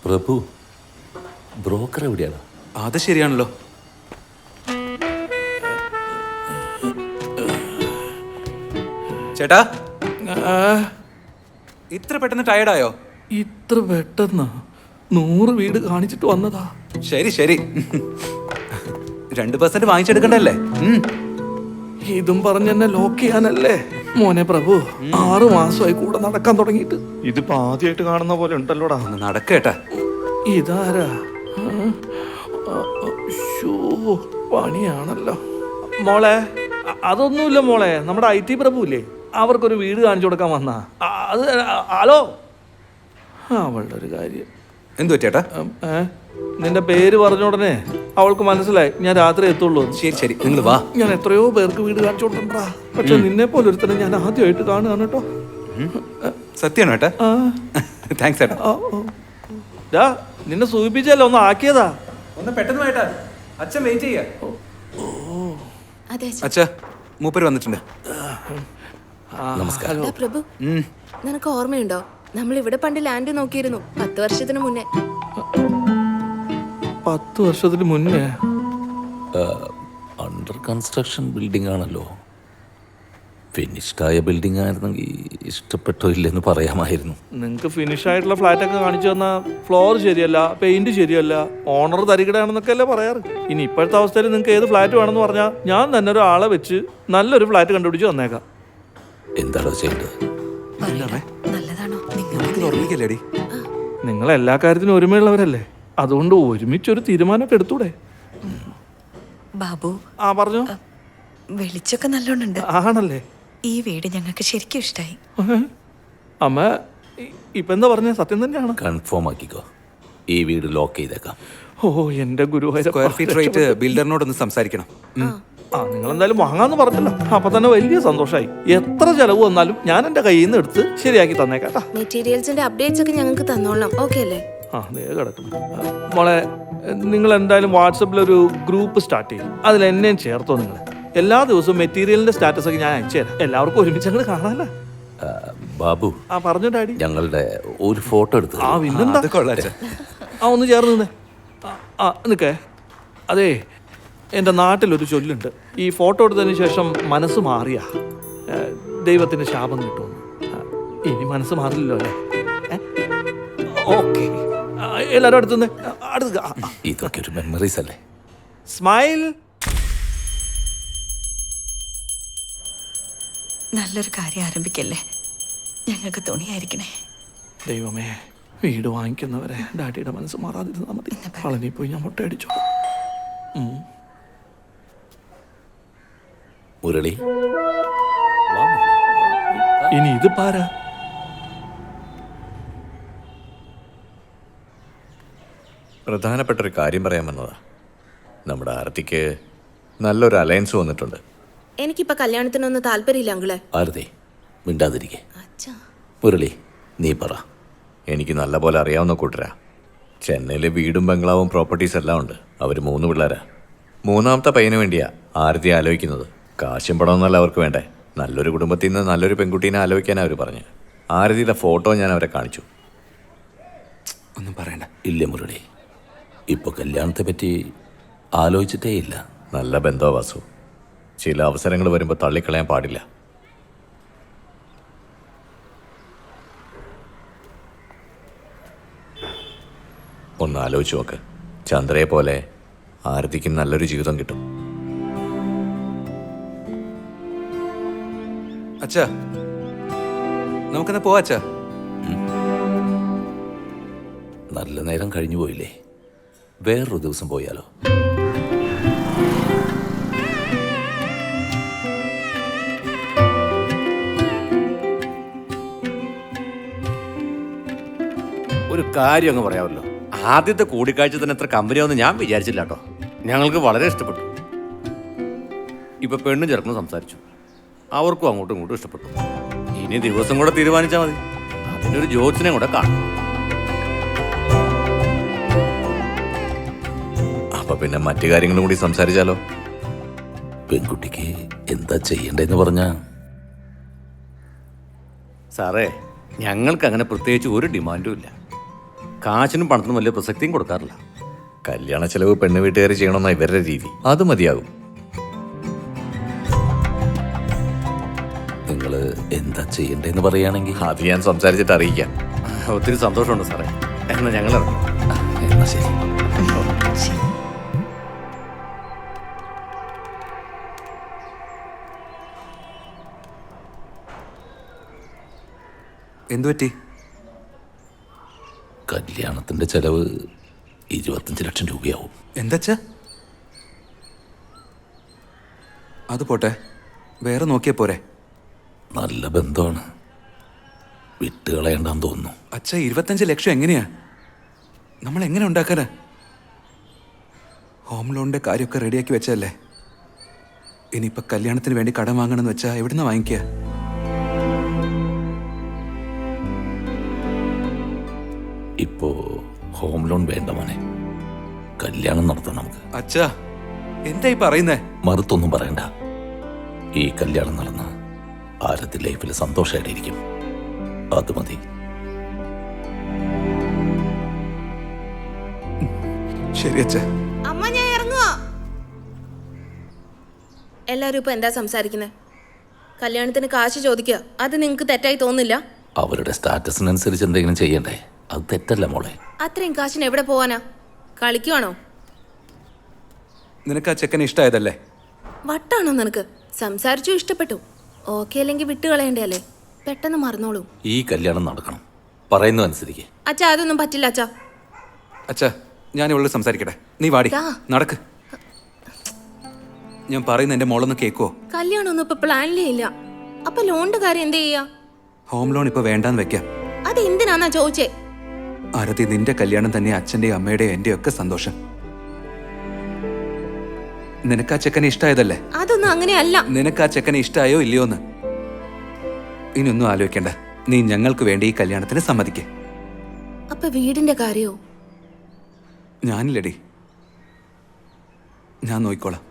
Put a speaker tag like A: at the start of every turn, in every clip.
A: പ്രഭു, broker എവിടെയാണ്?
B: അത് ശരിയാണല്ലോ. ചേട്ടാ, ഇത്ര പെട്ടെന്ന് ടയർഡായോ?
C: ഇത്ര പെട്ടെന്ന് 100 വീട് കാണിച്ചിട്ട് വന്നതാ.
B: ശരി ശരി, 2% വാങ്ങിച്ചെടുക്കണ്ടല്ലേ?
C: ഇതും പറഞ്ഞെന്നെ ലോക്ക് ചെയ്യാനല്ലേ മോനെ പ്രഭു? 6 മാസമായി കൂടെ നടക്കാൻ തുടങ്ങിയിട്ട്. ഇതിപ്പോ ആദ്യമായിട്ട് കാണുന്ന പോലെ ഉണ്ടല്ലോടാ.
B: ഒന്ന് നടക്കേട്ടാ.
C: ഇതാരാ? ശ്ശോ, പണിയാണല്ലോ മോളെ. അതൊന്നുമില്ല മോളെ, നമ്മുടെ IT പ്രഭു ഇല്ലേ, അവർക്കൊരു വീട് കാണിച്ചു കൊടുക്കാൻ വന്നാ. അത് ഹലോ, അവളുടെ ഒരു കാര്യം.
B: എന്തു പറ്റേട്ടാ?
C: നിന്റെ പേര് പറഞ്ഞ ഉടനെ അവൾക്ക് മനസ്സിലായി ഞാൻ രാത്രി എത്തുള്ളൂ.
B: ശരി ശരി, നിങ്ങൾ വാ.
C: ഞാൻ എത്രയോ പേർക്ക് വീട് കാണിച്ചു കൊടുക്കണ്ടാ, പക്ഷെ നിന്നെ പോലെ ഒരുത്തനെ ഞാൻ ആദ്യമായിട്ട് കാണുകയാണ് കേട്ടോ.
B: സത്യമാണോ ഏട്ടാ? താങ്ക്സ് ഏട്ടാ.
C: നിന്നെ സൂചിപ്പിച്ചല്ലോ, ഒന്ന് ആക്കിയതാ.
B: ഒന്ന് പെട്ടെന്ന് വേട്ടാ, അച്ഛൻ വെയിറ്റ് ചെയ്യാ. അച്ഛാ, മൂപ്പര് വന്നിട്ടുണ്ട്.
A: നമസ്കാരം.
D: പ്രഭു, നിനക്ക് ഓർമ്മയുണ്ടോ, നമ്മൾ ഇവിടെ പണ്ട് ലാൻഡ് നോക്കിയിരുന്നു 10 വർഷത്തിന് മുന്നേ.
C: 10 വർഷത്തിന് മുന്നേ?
A: അണ്ടർ കൺസ്ട്രക്ഷൻ ബിൽഡിംഗ് ആണല്ലോ. ഫിനിഷ്ഡായ ബിൽഡിംഗ് ആയിരുന്നെങ്കിൽ ഇഷ്ടപ്പെട്ടോ ഇല്ലെന്ന് പറയാമായിരുന്നു.
C: നിങ്ങൾക്ക് ഫിനിഷ് ആയിട്ടുള്ള ഫ്ലാറ്റ് ഒക്കെ കാണിച്ചു തന്ന ഫ്ലോർ ശരിയല്ല, പെയിന്റ് ശരിയല്ല, ഓണർ തരികിടയാണെന്നൊക്കെ അല്ലേ പറയാറ്. ഇനി ഇപ്പോഴത്തെ അവസ്ഥയിൽ നിങ്ങൾക്ക് ഏത് ഫ്ലാറ്റ് വേണമെന്ന് പറഞ്ഞാൽ ഞാൻ തന്നെ ഒരാളെ വെച്ച് നല്ലൊരു ഫ്ലാറ്റ് കണ്ടുപിടിച്ച് തന്നേക്കാം.
A: എന്താണോ ചെയ്യേണ്ടത്?
C: നിങ്ങൾ എല്ലാ കാര്യത്തിനും ഒരുമയുള്ളവരല്ലേ, അതുകൊണ്ട് ഒരുമിച്ചൊരു തീരുമാനമൊക്കെ എടുത്തൂടെ?
E: ബാബു,
C: പറഞ്ഞോ.
E: വെളിച്ചൊക്കെ നല്ലോണുണ്ട്.
C: ആണല്ലേ?
E: ഈ വീട് ഞങ്ങൾക്ക് ശരിക്കും ഇഷ്ടായി.
C: അമ്മ ഇപ്പൊ എന്താ പറഞ്ഞ സത്യം തന്നെയാണ്?
A: കൺഫേം ആക്കിക്കോ, ഈ വീട് ലോക്ക് ചെയ്തേക്കാം.
C: ഓ എന്റെ ഗുരുവായൂർ.
B: സ്ക്വയർ ഫീറ്റ് റേറ്റ് ബിൽഡറിനോടൊന്ന് സംസാരിക്കണം.
C: നിങ്ങൾ എന്തായാലും വാങ്ങാന്ന് പറഞ്ഞല്ലോ, അപ്പൊ തന്നെ വലിയ സന്തോഷമായി. എത്ര ചെലവ് വന്നാലും ഞാൻ എന്റെ കയ്യിൽ നിന്ന് എടുത്ത് ശരിയാക്കി തന്നേക്കാട്ടാ.
D: മെറ്റീരിയൽസിന്റെ അപ്ഡേറ്റ്സ് ഒക്കെ ഞങ്ങൾക്ക് തന്നോളാം. ഓക്കെ അല്ലേ?
C: കിടക്കുന്നു മോളെ. നിങ്ങൾ എന്തായാലും വാട്സപ്പിൽ ഒരു ഗ്രൂപ്പ് സ്റ്റാർട്ട് ചെയ്യും, അതിൽ എന്നെയും ചേർത്തോ. നിങ്ങൾ എല്ലാ ദിവസവും മെറ്റീരിയലിന്റെ സ്റ്റാറ്റസ് ഒക്കെ ഞാൻ അയച്ചു തരാം, എല്ലാവർക്കും ഒരുമിച്ച് അങ്ങോട്ട് കാണാനല്ലേ.
A: ബാബു,
C: പറഞ്ഞു ഡാഡി.
A: ഞങ്ങളുടെ ഒരു ഫോട്ടോ എടുത്തു.
C: ഒന്ന് ചേർന്ന് നിന്നേ. നിക്കേ. അതെ, എൻ്റെ നാട്ടിലൊരു ചൊല്ലുണ്ട്, ഈ ഫോട്ടോ എടുത്തതിന് ശേഷം മനസ്സ് മാറിയ ദൈവത്തിന് ശാപം കിട്ടുമെന്ന്. ഇനി മനസ്സ് മാറില്ലല്ലോ അല്ലേ? ഓക്കെ, എല്ലാവരും അടുത്തുനിന്ന്
A: ഇതൊക്കെ ഒരു മെമ്മറീസ് അല്ലേ?
C: സ്മൈൽ.
E: നല്ലൊരു കാര്യം ആരംഭിക്കല്ലേ, ഞങ്ങൾക്ക് തുണിയായിരിക്കണേ.
C: ദൈവമേ, വീട് വാങ്ങിക്കുന്നവരെ ഡാഡിയുടെ മനസ്സ് മാറാതിരുന്നാൽ മതി. പളനി പോയി ഞാൻ മുട്ടയടിച്ചു.
A: മുരളി,
C: ഇനി ഇത് പാരാ?
F: പ്രധാനപ്പെട്ടൊരു കാര്യം പറയാൻ വന്നതാ. നമ്മുടെ ആരതിക്ക് നല്ലൊരു അലയൻസ് വന്നിട്ടുണ്ട്.
D: എനിക്കിപ്പോ കല്യാണത്തിനൊന്നും താല്പര്യമില്ല അങ്കിളെ.
A: ആരതി, മിണ്ടാതിരിക്കെ. മുരളി, നീ പറ.
F: എനിക്ക് നല്ല പോലെ അറിയാവുന്ന കൂട്ടരാ. ചെന്നൈയിലെ വീടും ബംഗ്ലാവും പ്രോപ്പർട്ടീസ് എല്ലാം ഉണ്ട്. അവർ 3 പിള്ളേരാ. 3ാമത്തെ പയ്യന് വേണ്ടിയാ ആരതി ആലോചിക്കുന്നത്. കാശും പണമൊന്നുമല്ല അവർക്ക് വേണ്ടേ, നല്ലൊരു കുടുംബത്തിൽ നിന്ന് നല്ലൊരു പെൺകുട്ടീനെ ആലോചിക്കാനാ അവർ പറഞ്ഞു. ആരതിയുടെ ഫോട്ടോ ഞാൻ അവരെ കാണിച്ചു.
B: ഒന്നും പറയണ്ട.
A: ഇല്ല മുരളി, ഇപ്പോൾ കല്യാണത്തെ പറ്റി ആലോചിച്ചിട്ടേ ഇല്ല.
F: നല്ല ബന്ധോ വാസു, ചില അവസരങ്ങൾ വരുമ്പോൾ തള്ളിക്കളയാൻ പാടില്ല. ഒന്ന് ആലോചിച്ച് നോക്ക്, ചന്ദ്രയെ പോലെ ആരതിക്ക് നല്ലൊരു ജീവിതം കിട്ടും.
B: അച്ഛാ, നമുക്കെന്നാ പോവാ അച്ഛാ.
A: നല്ല നേരം കഴിഞ്ഞു പോയില്ലേ, വേറൊരു ദിവസം പോയാലോ?
G: ഒരു കാര്യം അങ്ങ് പറയാമല്ലോ, ആദ്യത്തെ കൂടിക്കാഴ്ച തന്നെ എത്ര കമ്പനിയാവുമെന്ന് ഞാൻ വിചാരിച്ചില്ല കേട്ടോ. ഞങ്ങൾക്ക് വളരെ ഇഷ്ടപ്പെട്ടു. ഇപ്പൊ പെണ്ണും ചെറുക്കനും സംസാരിച്ചു, അവർക്കും അങ്ങോട്ടും ഇങ്ങോട്ടും ഇഷ്ടപ്പെട്ടു. ഇനി ദിവസം കൂടെ തീരുമാനിച്ചാൽ മതി, അതിനൊരു ജോത്സ്യനെ കൂടെ കാണും.
F: അപ്പൊ പിന്നെ മറ്റു കാര്യങ്ങളും കൂടി സംസാരിച്ചാലോ?
A: പെൺകുട്ടിക്ക് എന്താ ചെയ്യണ്ടെന്ന് പറഞ്ഞാ?
G: സാറേ, ഞങ്ങൾക്ക് അങ്ങനെ പ്രത്യേകിച്ച് ഒരു ഡിമാൻഡും ഇല്ല. കാശിനും പണത്തിനും വലിയ പ്രസക്തിയും കൊടുക്കാറില്ല.
F: കല്യാണ ചെലവ് പെണ്ണ് വീട്ടുകാർ ചെയ്യണമെന്ന ഇവരുടെ രീതി. അത് മതിയാകും.
A: നിങ്ങൾ എന്താ ചെയ്യണ്ടേന്ന് പറയുകയാണെങ്കിൽ
F: അത് ഞാൻ സംസാരിച്ചിട്ട് അറിയിക്കാം.
G: ഒത്തിരി സന്തോഷമുണ്ട് സാറേ. എന്നാൽ ഞങ്ങൾ ഇറങ്ങും.
A: എന്നാ ശരി.
E: ശരി.
B: എന്തു പറ്റി?
A: കല്യാണത്തിന്റെ ചെലവ് 25 ലക്ഷം രൂപയാവും.
B: എന്താച്ചാ? അത് പോട്ടെ, വേറെ നോക്കിയാ പോരെ?
A: നല്ല ബന്ധമാണ്, വിട്ടുകളയണ്ടെന്ന് തോന്നുന്നു.
B: അച്ഛ, 25 ലക്ഷം എങ്ങനെയാ? നമ്മൾ എങ്ങനെ ഉണ്ടാക്കാനാ? ഹോം ലോണിന്റെ കാര്യമൊക്കെ റെഡിയാക്കി വെച്ചല്ലേ. ഇനിയിപ്പോ കല്യാണത്തിന് വേണ്ടി കടം വാങ്ങണമെന്ന് വെച്ചാ എവിടുന്ന് വാങ്ങിക്കുക?
A: ഇപ്പോ ഹോം ലോൺ വേണ്ട മോനെ, കല്യാണം നടത്താം നമുക്ക്.
B: അച്ഛാ, എന്തായി പറയുന്നേ?
A: മറുത്തൊന്നും പറയണ്ട. ഈ കല്യാണം നടന്ന് ആരത്തി ലൈഫിൽ സന്തോഷമായിട്ടിരിക്കും, അത് മതി.
B: ശരി അച്ഛാ.
D: അമ്മ, ഞാൻ ഇറങ്ങുവാ. എല്ലാരും ഇപ്പൊ എന്താ സംസാരിക്കുന്നത്? കല്യാണത്തിന് കാശ് ചോദിക്കുക, അത് നിങ്ങൾക്ക് തെറ്റായി തോന്നില്ല?
A: അവരുടെ സ്റ്റാറ്റസിനനുസരിച്ച് എന്തെങ്കിലും ചെയ്യണ്ടേ? അത് തെറ്റല്ല മോളെ.
D: അത്രയും കാശിന് എവിടെ പോവാനാ? കളിക്കുവാണോ?
B: നിനക്ക് ആ ചെക്കനെ ഇഷ്ടമായതല്ലേ?
D: വട്ടാണോ നിനക്ക്? സംസാരിച്ചു, ഇഷ്ടപ്പെട്ടു. ഓക്കെ അല്ലെങ്കിൽ വിട്ട് കളയണ്ടേ? പെട്ടെന്ന് മറന്നോളൂ.
A: ഈ കല്യാണം നടക്കണം, പറയുന്നത് അനുസരിക്ക്.
D: അച്ഛാ, അതൊന്നും പറ്റില്ല അച്ഛാ.
B: അച്ഛാ, ഞാൻ ഇവളോട് സംസാരിക്കട്ടെ. നീ വാടി,
D: ദാ.
B: നടക്ക്. ഞാൻ പറയുന്ന എന്റെ മോളൊന്ന് കേൾക്കുവോ?
D: കല്യാണം ഒന്നും ഇപ്പൊ പ്ലാനിലേ ഇല്ല. അപ്പൊ ലോണിന്റെ കാര്യം എന്ത് ചെയ്യാ?
B: ഹോം ലോൺ ഇപ്പൊ വേണ്ടാന്ന് വെക്കാം.
D: അത് എന്തിനാന്നാ ചോദിച്ചേ?
B: ആരതി, നിന്റെ കല്യാണം തന്നെ അച്ഛന്റെയും അമ്മയുടെയും എന്റെയും ഒക്കെ സന്തോഷം. നിനക്ക് ആ ചെക്കനെ ഇഷ്ടമായതല്ലേ?
D: അതൊന്നും അങ്ങനെയല്ല.
B: നിനക്ക് ആ ചെക്കനെ ഇഷ്ടമായോ ഇല്ലയോന്ന് ഇനിയൊന്നും ആലോചിക്കണ്ട. നീ ഞങ്ങൾക്ക് വേണ്ടി ഈ കല്യാണത്തിന് സമ്മതിക്കേ.
D: അപ്പൊ വീടിന്റെ കാര്യോ?
B: ഞാനില്ലടി, ഞാൻ നോക്കിക്കോളാം.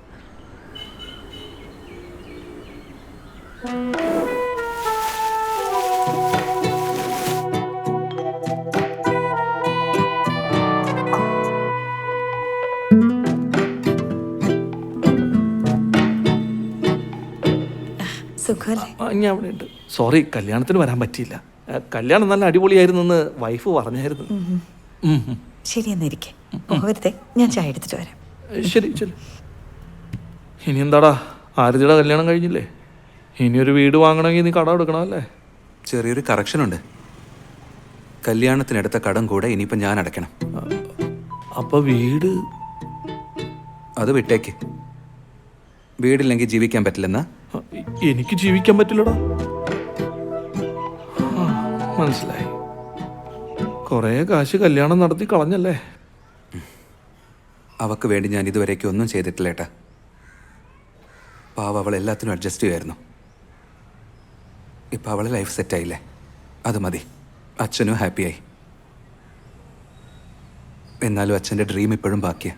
E: സുഖമല്ലേ?
C: ഞാൻ അവിടെ ഉണ്ട്. സോറി, കല്യാണത്തിന് വരാൻ പറ്റിയില്ല. കല്യാണം നല്ല അടിപൊളിയായിരുന്നു എന്ന് വൈഫ് പറഞ്ഞായിരുന്നു.
E: ശരി, എന്നിരിക്കെ പോകരുതേ, ഞാൻ ചായ എടുത്തിട്ട് വരാം.
C: ശരി ശരി. ഇനി എന്താടാ, ആരതിയുടെ കല്യാണം കഴിഞ്ഞില്ലേ? ഇനിയൊരു വീട് വാങ്ങണമെങ്കിൽ നീ കടം എടുക്കണം അല്ലേ?
B: ചെറിയൊരു കറക്ഷൻ ഉണ്ട്. കല്യാണത്തിനെടുത്ത കടം കൂടെ ഇനിയിപ്പോൾ ഞാൻ അടയ്ക്കണം.
C: അപ്പൊ വീട്?
B: അത് വിട്ടേക്ക്. വീടില്ലെങ്കിൽ ജീവിക്കാൻ പറ്റില്ലെന്നാ?
C: എനിക്ക് ജീവിക്കാൻ പറ്റില്ലടാ. മനസ്സിലായി. കുറേ കാശ് കല്യാണം നടത്തി കളഞ്ഞല്ലേ?
B: അവക്ക് വേണ്ടി ഞാൻ ഇതുവരേക്കും ഒന്നും ചെയ്തിട്ടില്ല ഏട്ടാ. പാവ, അവൾ എല്ലാത്തിനും അഡ്ജസ്റ്റ് ചെയ്യുമായിരുന്നു. ഇപ്പം അവളെ ലൈഫ് സെറ്റായില്ലേ, അത് മതി. അച്ഛനും ഹാപ്പിയായി. എന്നാലും അച്ഛൻ്റെ ഡ്രീം ഇപ്പോഴും ബാക്കിയാ.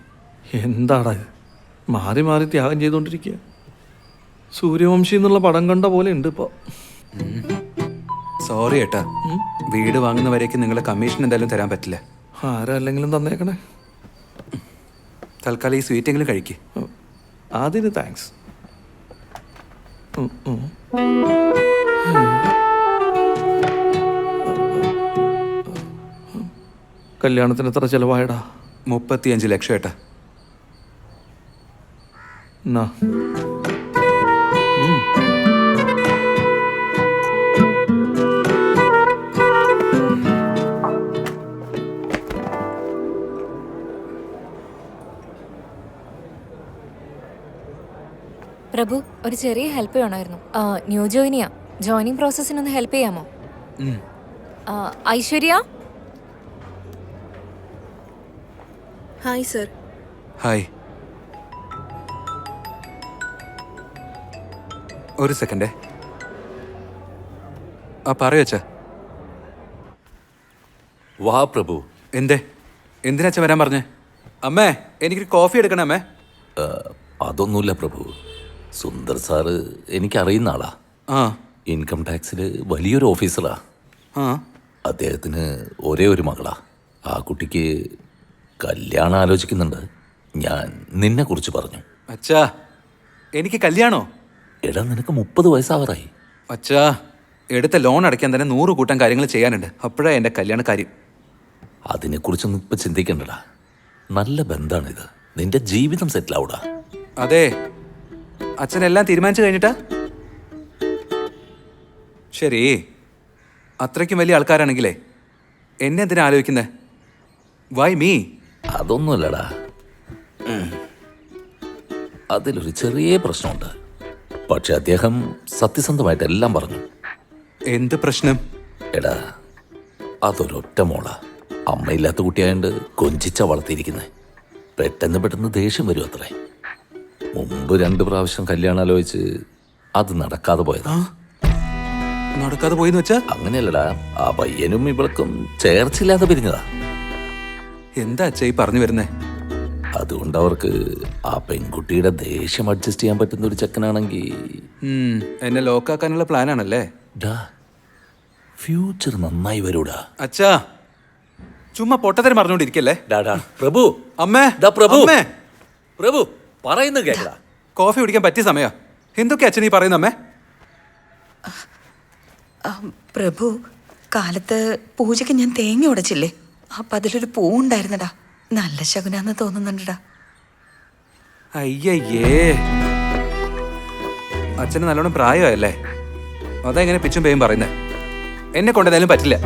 C: എന്താടാ ഇത്? മാറി മാറി ത്യാഗം ചെയ്തുകൊണ്ടിരിക്കുക. സൂര്യവംശി എന്നുള്ള പടം കണ്ട പോലെ ഉണ്ട് ഇപ്പോൾ.
B: സോറി ഏട്ടാ, വീട് വാങ്ങുന്നവരേക്ക് നിങ്ങളെ കമ്മീഷൻ എന്തായാലും തരാൻ പറ്റില്ല.
C: ആരല്ലെങ്കിലും തന്നേക്കണേ.
B: തൽക്കാലം ഈ സ്വീറ്റെങ്കിലും കഴിക്ക്.
C: അതിന് താങ്ക്സ്. കല്യാണത്തിന് എത്ര ചിലവായടാ?
B: 35 ലക്ഷം ഏട്ടാ.
C: എന്നാ
H: പ്രഭു, ഒരു ചെറിയ ഹെൽപ്പ് വേണമായിരുന്നു. ന്യൂ ജോയിനിയാ. ജോയിനിങ് പ്രോസസ്സിനൊന്ന് ഹെൽപ്പ് ചെയ്യാമോ? ഐശ്വര്യ.
D: Hi sir.
B: ഹായ്. ഒരു സെക്കൻഡേ. പറയച്ചാ.
A: വാ പ്രഭു.
B: എന്തിനാച്ചാ വരാൻ പറഞ്ഞേ? അമ്മേ, എനിക്കൊരു കോഫി എടുക്കണേ അമ്മേ.
A: അതൊന്നുമില്ല പ്രഭു. സുന്ദർ സാറ് എനിക്കറിയുന്ന ആളാ.
B: ആ.
A: ഇൻകം ടാക്സിൽ വലിയൊരു ഓഫീസറാ.
B: ആ.
A: അദ്ദേഹത്തിന് ഒരേ ഒരു മകളാ. ആ കുട്ടിക്ക് കല്യാണം ആലോചിക്കുന്നുണ്ട്. ഞാൻ നിന്നെക്കുറിച്ച് പറഞ്ഞു.
B: അച്ഛാ, എനിക്ക് കല്യാണോ?
A: എടാ, നിനക്ക് 30 വയസ്സാവറായി.
B: അച്ഛാ, എടുത്ത ലോൺ അടയ്ക്കാൻ തന്നെ 100 കൂട്ടം കാര്യങ്ങൾ ചെയ്യാനുണ്ട്. അപ്പോഴാ എൻ്റെ കല്യാണ കാര്യം.
A: അതിനെക്കുറിച്ചൊന്നും ഇപ്പം ചിന്തിക്കണ്ടടാ. നല്ല ബന്ധാണിത്. നിന്റെ ജീവിതം സെറ്റിലാവൂടാ.
B: അതെ, അച്ഛനെല്ലാം തീരുമാനിച്ചു കഴിഞ്ഞിട്ടാ? ശരി, അത്രയ്ക്കും വലിയ ആൾക്കാരാണെങ്കിലേ എന്നെ എന്തിനാ ആലോചിക്കുന്നേ? Y me?
A: അതൊന്നുമല്ലടാ, അതിലൊരു ചെറിയ പ്രശ്നമുണ്ട്. പക്ഷെ അദ്ദേഹം സത്യസന്ധമായിട്ട് എല്ലാം പറഞ്ഞു.
B: എന്ത് പ്രശ്നം?
A: എടാ, അതൊരൊറ്റ മോള. അമ്മയില്ലാത്ത കുട്ടിയായോണ്ട് കൊഞ്ചിച്ച വളർത്തിയിരിക്കുന്നത്. പെട്ടെന്ന് ദേഷ്യം വരും അത്രേ. മുമ്പ് 2 പ്രാവശ്യം കല്യാണം ആലോചിച്ച് അത് നടക്കാതെ പോയതാ.
B: നടക്കാതെ പോയിന്ന് വെച്ചാ?
A: അങ്ങനെയല്ലടാ, ആ പയ്യനും ഇവൾക്കും ചേർച്ചില്ലാതെ പിരിഞ്ഞതാ.
B: എന്താ അച്ഛാ ഈ പറഞ്ഞു വരുന്നേ?
A: അതുകൊണ്ട് അവർക്ക് ആ പെൺകുട്ടിയുടെ ദേഷ്യം അഡ്ജസ്റ്റ് ചെയ്യാൻ പറ്റുന്ന ഒരു ചെക്കനാണെങ്കിൽ
B: എന്നെ ലോക്കാക്കാനുള്ള പ്ലാനാണല്ലേ?
A: ഫ്യൂച്ചർ നന്നായി വരൂടാ.
B: അച്ഛാ, ചുമ്മാ പൊട്ടത്തരം പറഞ്ഞോണ്ടിരിക്കല്ലേ.
A: പ്രഭു,
B: അമ്മേ,
A: പ്രഭു,
B: അമ്മേ,
A: പ്രഭു പറയുന്നത് കേക്കടാ.
B: കോഫി കുടിക്കാൻ പറ്റിയ സമയാ. എന്തൊക്കെ അച്ഛൻ ഈ പറയുന്ന അമ്മേ?
E: പ്രഭു, കാലത്ത് പൂജയ്ക്ക് ഞാൻ തേങ്ങ ഉടച്ചില്ലേ, അപ്പൊ അതിലൊരു പൂ ഉണ്ടായിരുന്നടാ. നല്ല ശകുനാന്ന് തോന്നുന്നുണ്ടടാ.
B: അയ്യയ്യേ, അച്ഛന് നല്ലോണം പ്രായമായല്ലേ? അതാ ഇങ്ങനെ പിച്ചും പേയും പറയുന്നേ. എന്നെ കൊണ്ടെന്തായാലും പറ്റില്ല.